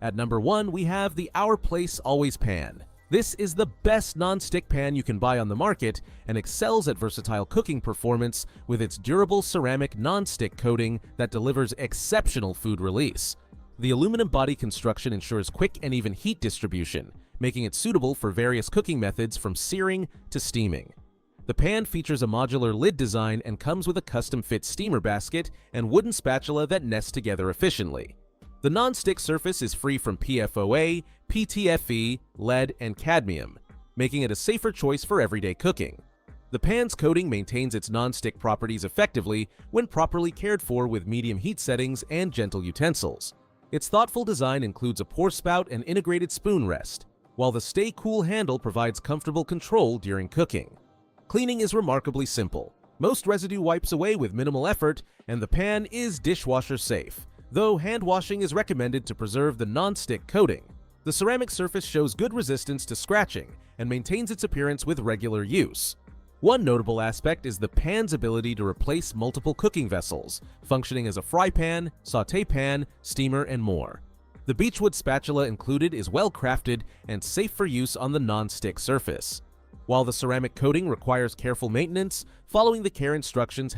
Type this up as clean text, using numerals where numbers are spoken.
At number 1, we have the Our Place Always Pan. This is the best non-stick pan you can buy on the market and excels at versatile cooking performance with its durable ceramic non-stick coating that delivers exceptional food release. The aluminum body construction ensures quick and even heat distribution, making it suitable for various cooking methods from searing to steaming. The pan features a modular lid design and comes with a custom-fit steamer basket and wooden spatula that nest together efficiently. The non-stick surface is free from PFOA, PTFE, lead, and cadmium, making it a safer choice for everyday cooking. The pan's coating maintains its non-stick properties effectively when properly cared for with medium heat settings and gentle utensils. Its thoughtful design includes a pour spout and integrated spoon rest, while the Stay Cool handle provides comfortable control during cooking. Cleaning is remarkably simple. Most residue wipes away with minimal effort, and the pan is dishwasher-safe, though hand washing is recommended to preserve the non-stick coating. The ceramic surface shows good resistance to scratching and maintains its appearance with regular use. One notable aspect is the pan's ability to replace multiple cooking vessels, functioning as a fry pan, sauté pan, steamer, and more. The beechwood spatula included is well crafted and safe for use on the non-stick surface. While the ceramic coating requires careful maintenance, following the care instructions